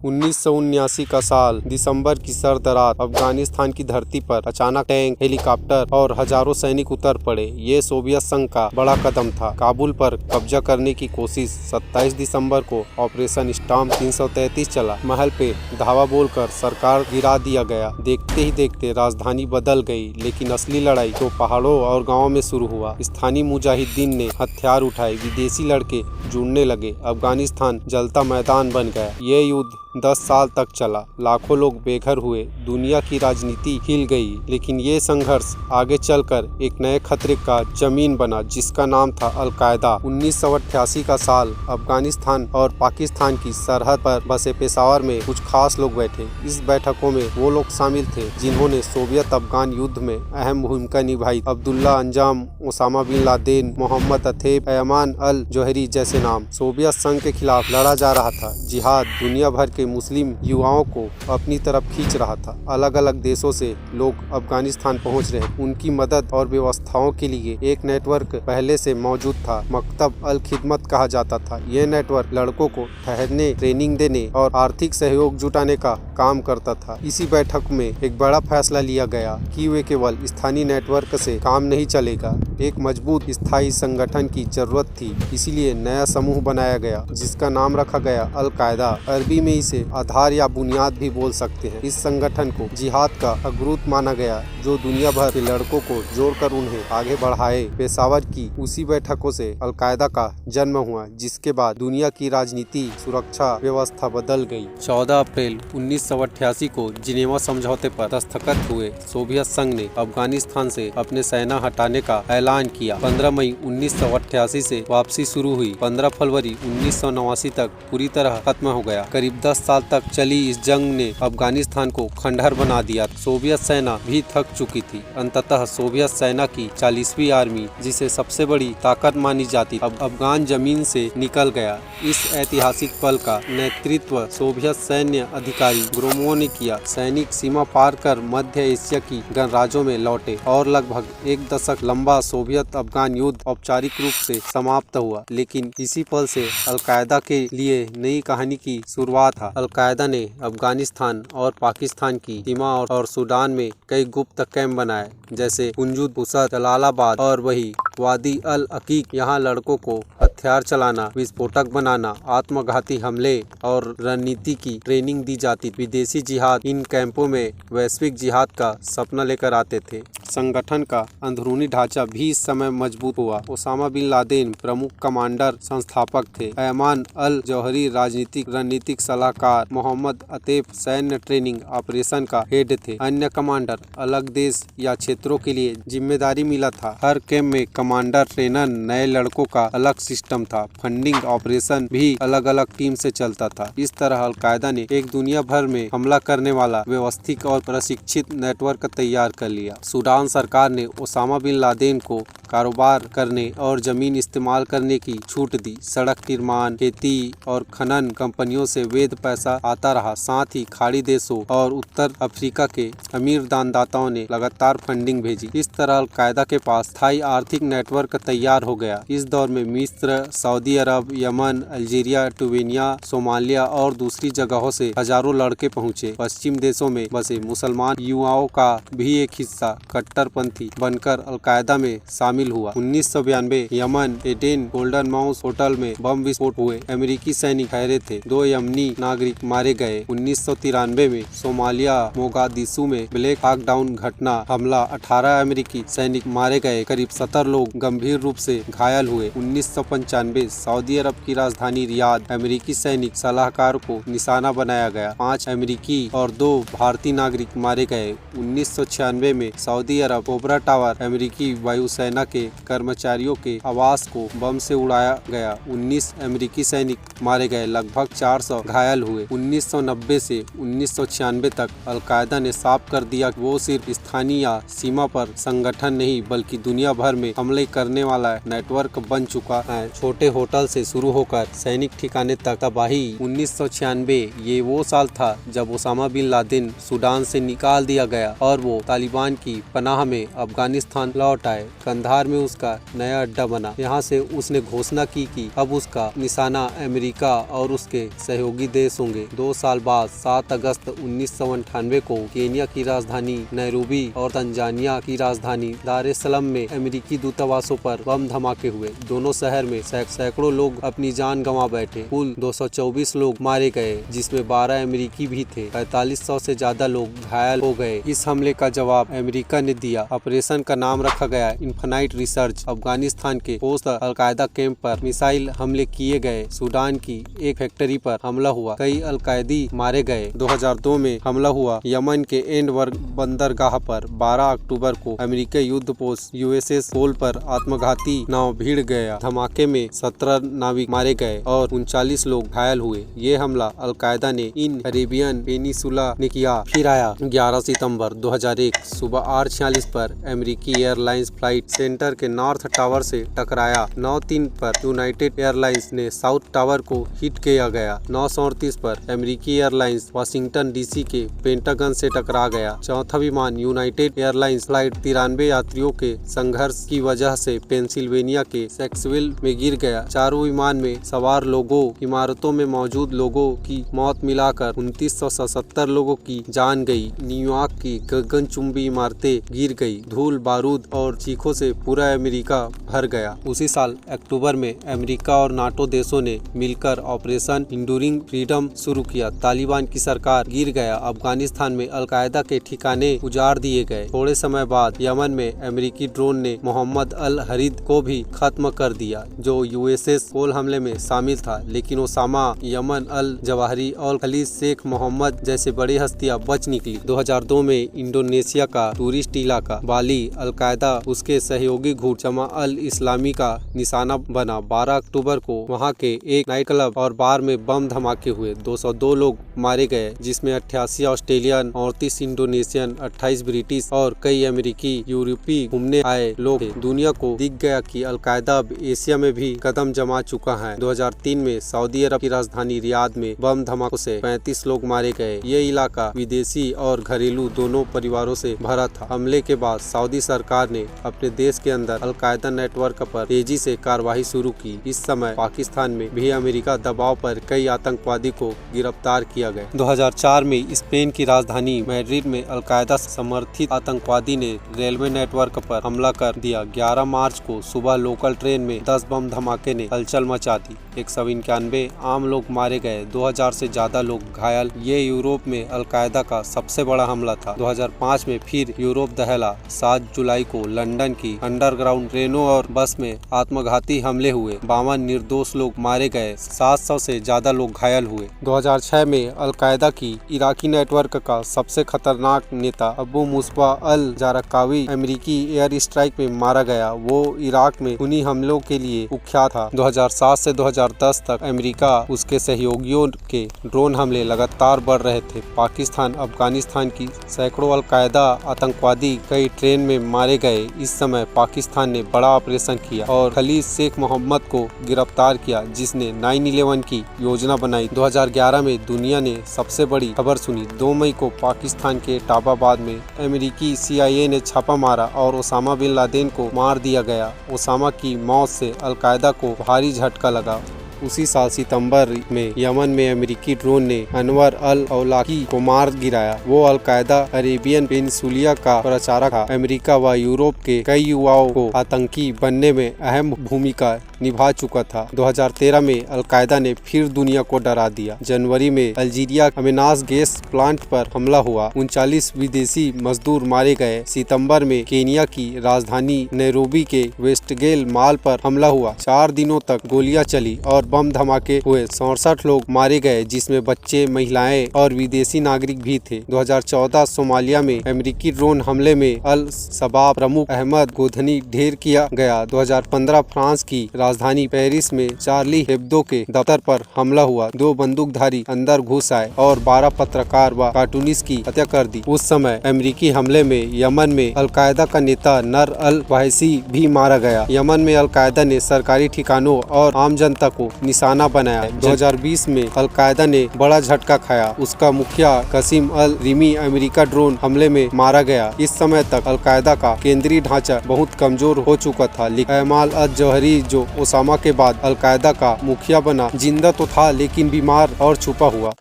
1979 का साल दिसंबर की सर्द रात अफगानिस्तान की धरती पर अचानक टैंक, हेलीकॉप्टर और हजारों सैनिक उतर पड़े। ये सोवियत संघ का बड़ा कदम था। काबुल पर कब्जा करने की कोशिश 27 दिसंबर को ऑपरेशन स्टॉर्म 333 चला। महल पे धावा बोलकर सरकार गिरा दिया गया। देखते ही देखते राजधानी बदल गई, लेकिन असली लड़ाई तो पहाड़ों और गाँव में शुरू हुआ। स्थानीय मुजाहिदीन ने हथियार उठाए, विदेशी लड़के जुड़ने लगे। अफगानिस्तान जलता मैदान बन गया। ये युद्ध 10 साल तक चला। लाखों लोग बेघर हुए, दुनिया की राजनीति हिल गई। लेकिन ये संघर्ष आगे चलकर एक नए खतरे का जमीन बना, जिसका नाम था अल-कायदा। 1988 का साल अफगानिस्तान और पाकिस्तान की सरहद पर बसे पेशावर में कुछ खास लोग बैठे। इस बैठकों में वो लोग शामिल थे जिन्होंने सोवियत अफगान युद्ध में अहम भूमिका निभाई। Abdullah Azzam, Osama bin Laden, Mohammed Atef, Ayman al Zawahiri जैसे नाम। सोवियत संघ के खिलाफ लड़ा जा रहा था। जिहाद दुनिया भर के मुस्लिम युवाओं को अपनी तरफ खींच रहा था। अलग अलग देशों से लोग अफगानिस्तान पहुंच रहे। उनकी मदद और व्यवस्थाओं के लिए एक नेटवर्क पहले से मौजूद था। मकतब अल खिदमत कहा जाता था। यह नेटवर्क लड़कों को ठहरने, ट्रेनिंग देने और आर्थिक सहयोग जुटाने का काम करता था। इसी बैठक में एक बड़ा फैसला लिया गया कि वे केवल स्थानीय नेटवर्क से काम नहीं चलेगा। एक मजबूत स्थायी संगठन की जरूरत थी। इसीलिए नया समूह बनाया गया जिसका नाम रखा गया अल-कायदा। अरबी में इसे आधार या बुनियाद भी बोल सकते हैं। इस संगठन को जिहाद का अग्रदूत माना गया, जो दुनिया भर के लड़कों को जोड़कर उन्हें आगे बढ़ाए। पेशावर की उसी बैठकों से अल-कायदा का जन्म हुआ, जिसके बाद दुनिया की राजनीति, सुरक्षा व्यवस्था बदल गई। 14 अप्रैल 1988 को जिनेवा समझौते पर दस्तखत हुए। सोवियत संघ ने अफगानिस्तान से अपने सेना हटाने का ऐलान किया। 15 मई 1988 से वापसी शुरू हुई। 15 फरवरी 1989 तक पूरी तरह खत्म हो गया। करीब 10 साल तक चली इस जंग ने अफगानिस्तान को खंडहर बना दिया। सोवियत सेना भी थक चुकी थी। अंततः सोवियत सेना की 40वीं आर्मी, जिसे सबसे बड़ी ताकत मानी जाती, अब अफगान जमीन से निकल गया। इस ऐतिहासिक पल का नेतृत्व सोवियत सैन्य अधिकारी ग्रोमोव ने किया। सैनिक सीमा पार कर मध्य एशिया की गणराज्यों में लौटे और लगभग एक दशक लंबा सोवियत अफगान युद्ध औपचारिक रूप से समाप्त हुआ। लेकिन इसी पल से अल-कायदा के लिए नई कहानी की शुरुआत था। अल-कायदा ने अफगानिस्तान और पाकिस्तान की सीमा और सूडान में कई गुप्त कैंप बनाए, जैसे कुंजुद, उसद, जलालाबाद और वही वादी अल अकीक। यहाँ लड़कों को हथियार चलाना, विस्फोटक बनाना, आत्मघाती हमले और रणनीति की ट्रेनिंग दी जाती। विदेशी जिहाद इन कैंपों में वैश्विक जिहाद का सपना लेकर आते थे। संगठन का अंदरूनी ढांचा भी इस समय मजबूत हुआ। ओसामा बिन लादेन प्रमुख कमांडर संस्थापक थे। अयमान अल जौहरी राजनीतिक रणनीतिक सलाहकार, मोहम्मद अतेफ सैन्य ट्रेनिंग ऑपरेशन का हेड थे। अन्य कमांडर अलग देश या क्षेत्रों के लिए जिम्मेदारी मिला था। हर कैंप में कमांडर, ट्रेनर, नए लड़कों का अलग सिस्टम था। फंडिंग ऑपरेशन भी अलग अलग टीम से चलता था। इस तरह अल-कायदा ने एक दुनिया भर में हमला करने वाला व्यवस्थित और प्रशिक्षित नेटवर्क तैयार कर लिया। सूडान सरकार ने ओसामा बिन लादेन को कारोबार करने और जमीन इस्तेमाल करने की छूट दी। सड़क निर्माण, खेती और खनन कंपनियों से वैध पैसा आता रहा। साथ ही खाड़ी देशों और उत्तर अफ्रीका के अमीर दानदाताओं ने लगातार फंडिंग भेजी। इस तरह अल-कायदा के पास स्थायी आर्थिक नेटवर्क तैयार हो गया। इस दौर में मिस्र, सऊदी अरब, यमन, अल्जीरिया, ट्यूनीशिया, सोमालिया और दूसरी जगहों से हजारों लड़के पहुँचे। पश्चिम देशों में बसे मुसलमान युवाओं का भी एक हिस्सा कट्टरपंथी बनकर अल-कायदा में शामिल हुआ। 1992 Yemen Aden golden mouse hotel में बम विस्फोट हुए। अमेरिकी सैनिक ठहरे थे। 2 यमनी नागरिक मारे गए। 1993 में सोमालिया मोगादिशु में ब्लैक हॉक डाउन घटना हमला, 18 अमेरिकी सैनिक मारे गए। करीब 70 लोग गंभीर रूप से घायल हुए। 1995 सऊदी अरब की राजधानी रियाद अमेरिकी सैनिक सलाहकार को निशाना बनाया गया। 5 अमेरिकी और 2 भारतीय नागरिक मारे गए। 1996 में सऊदी अरब कोबरा टावर अमेरिकी वायुसेना के कर्मचारियों के आवास को बम से उड़ाया गया। 19 अमेरिकी सैनिक मारे गए, लगभग 400 घायल हुए। 1990 से 1996 तक अल-कायदा ने साफ कर दिया कि वो सिर्फ स्थानीय या सीमा पर संगठन नहीं, बल्कि दुनिया भर में हमला हमले करने वाला नेटवर्क बन चुका है। छोटे होटल से शुरू होकर सैनिक ठिकाने तक तबाही। 1996 ये वो साल था जब ओसामा बिन लादेन सूडान से निकाल दिया गया और वो तालिबान की पनाह में अफगानिस्तान लौट आए। कंधार में उसका नया अड्डा बना। यहाँ से उसने घोषणा की कि अब उसका निशाना अमेरिका और उसके सहयोगी देश होंगे। 2 साल बाद 7 अगस्त 1998 को केनिया की राजधानी नैरोबी और तंजानिया की राजधानी दार एस सलाम में अमेरिकी दूतावासों पर बम धमाके हुए। दोनों शहर में सैकड़ों लोग अपनी जान गंवा बैठे। कुल 224 लोग मारे गए, जिसमें 12 अमेरिकी भी थे। 4500 से ज्यादा लोग घायल हो गए। इस हमले का जवाब अमेरिका ने दिया। ऑपरेशन का नाम रखा गया इन्फिनाइट रिसर्च। अफगानिस्तान के पोस्ट अलकायदा कैंप पर मिसाइल हमले किए गए। सूडान की एक फैक्ट्री पर हमला हुआ, कई अलकायदी मारे गए। 2002 में हमला हुआ यमन के एंडवर्ग बंदरगाह पर। 12 अक्टूबर को अमेरिकी युद्ध पोस्ट USS कोल पर आत्मघाती नाव भिड़ गया। धमाके में 17 नाविक मारे गए और 39 लोग घायल हुए। ये हमला अलकायदा ने इन अरेबियन पेनिसुला ने किया। फिर आया 11 सितंबर 2001 सुबह 8:46 पर अमेरिकी एयरलाइंस फ्लाइट सेंटर के नॉर्थ टावर से टकराया। 9:03 पर यूनाइटेड एयरलाइंस ने साउथ टावर को हिट किया गया। 9:38 पर अमेरिकी एयरलाइंस वाशिंगटन DC के पेंटागन से टकरा गया। चौथा विमान यूनाइटेड एयरलाइंस फ्लाइट 93 यात्रियों के संघर्ष की वजह से पेंसिल्वेनिया के सैक्सविल में गिर गया। चारों विमान में सवार लोगों, इमारतों में मौजूद लोगों की मौत मिलाकर 2977 लोगों की जान गई। न्यूयॉर्क की गगनचुंबी इमारतें गिर गई। धूल, बारूद और चीखों से पूरा अमेरिका भर गया। उसी साल अक्टूबर में अमेरिका और नाटो देशों ने मिलकर ऑपरेशन इंड्यूरिंग फ्रीडम शुरू किया। तालिबान की सरकार गिर गया। अफगानिस्तान में अलकायदा के ठिकाने उजाड़ दिए गए। थोड़े समय बाद यमन में अमेरिकी ड्रोन ने मोहम्मद अल हरीद को भी खत्म कर दिया, जो USS कोल हमले में शामिल था। लेकिन ओसामा, यमन अल जवाहिरी और खलीद शेख मोहम्मद जैसे बड़ी हस्तियां बच निकली। 2002 में इंडोनेशिया का टूरिस्ट इलाका बाली अलकायदा उसके सहयोगी गुट जमा अल इस्लामी का निशाना बना। 12 अक्टूबर को वहां के एक नाइट क्लब और बार में बम धमाके हुए। 202 लोग मारे गए, जिसमें 88 ऑस्ट्रेलियन, 38 इंडोनेशियन, 28 ब्रिटिश और कई अमेरिकी, यूरोपीय घूमने आए लोग थे। दुनिया को दिख गया कि अलकायदा अब एशिया में भी कदम जमा चुका है। 2003 में सऊदी अरब की राजधानी रियाद में बम धमाकों से 35 लोग मारे गए। ये इलाका विदेशी और घरेलू दोनों परिवारों से भरा था। हमले के बाद सऊदी सरकार ने अपने देश के अंदर अलकायदा नेटवर्क पर तेजी से कार्रवाई शुरू की। इस समय पाकिस्तान में भी अमेरिका दबाव पर कई आतंकवादी को गिरफ्तार किया गया। 2004 में स्पेन की राजधानी मैड्रिड में अलकायदा समर्थित आतंकवादी ने रेलवे नेटवर्क पर हमला कर दिया। 11 मार्च को सुबह लोकल ट्रेन में 10 बम धमाके ने हलचल मचा दी। 191 आम लोग मारे गए, 2000 से ज्यादा लोग घायल। ये यूरोप में अलकायदा का सबसे बड़ा हमला था। 2005 में फिर यूरोप दहला। 7 जुलाई को लंदन की अंडरग्राउंड ट्रेनों और बस में आत्मघाती हमले हुए। 52 निर्दोष लोग मारे गए, 700 से ज्यादा लोग घायल हुए। 2006 में अलकायदा की इराकी नेटवर्क का सबसे खतरनाक नेता अबू मुस्बा अल जारकावी अमेरिकी एयर स्ट्राइक में मारा गया। वो इराक में खूनी हमलों के लिए कुख्यात था। 2007 से 2010 तक अमेरिका उसके सहयोगियों के ड्रोन हमले लगातार बढ़ रहे थे। पाकिस्तान, अफगानिस्तान की सैकड़ों अलकायदा आतंकवादी कई ट्रेन में मारे गए। इस समय पाकिस्तान ने बड़ा ऑपरेशन किया और खलीद शेख मोहम्मद को गिरफ्तार किया, जिसने 9/11 की योजना बनाई। 2011 में दुनिया ने सबसे बड़ी खबर सुनी। 2 मई को पाकिस्तान के एटाबाबाद में अमेरिकी CIA ने छापा मारा और ओसामा बिन लादेन को मार दिया गया। ओसामा की मौत से अलकायदा को भारी झटका लगा। उसी साल सितंबर में यमन में अमेरिकी ड्रोन ने अनवर अल अवलाकी को मार गिराया। वो अलकायदा अरेबियन पेनिसुलिया का प्रचारक था। अमेरिका व यूरोप के कई युवाओं को आतंकी बनने में अहम भूमिका निभा चुका था। 2013 में अलकायदा ने फिर दुनिया को डरा दिया। जनवरी में अल्जीरिया अमेनास गैस प्लांट पर हमला हुआ, 39 विदेशी मजदूर मारे गए। सितंबर में केनिया की राजधानी नैरोबी के वेस्टगेल मॉल पर हमला हुआ। 4 दिनों तक गोलियां चली और बम धमाके हुए। 67 लोग मारे गए, जिसमें बच्चे, महिलाएं और विदेशी नागरिक भी थे। 2014 सोमालिया में अमेरिकी ड्रोन हमले में अल शबाब प्रमुख अहमद गोधनी ढेर किया गया। 2015 फ्रांस की राजधानी पेरिस में चार्ली हेब्दो के दफ्तर पर हमला हुआ। 2 बंदूकधारी अंदर घुस आए और 12 पत्रकार व कार्टूनिस्ट की हत्या कर दी। उस समय अमेरिकी हमले में यमन में अलकायदा का नेता नर अल वाहिसी भी मारा गया। यमन में अलकायदा ने सरकारी ठिकानों और आम जनता को निशाना बनाया। 2020 में अलकायदा ने बड़ा झटका खाया। उसका मुखिया कसीम अल रिमी अमेरिका ड्रोन हमले में मारा गया। इस समय तक अलकायदा का केंद्रीय ढांचा बहुत कमजोर हो चुका था। अयमाल अल जौहरी जो ओसामा के बाद अलकायदा का मुखिया बना, जिंदा तो था लेकिन बीमार और छुपा हुआ।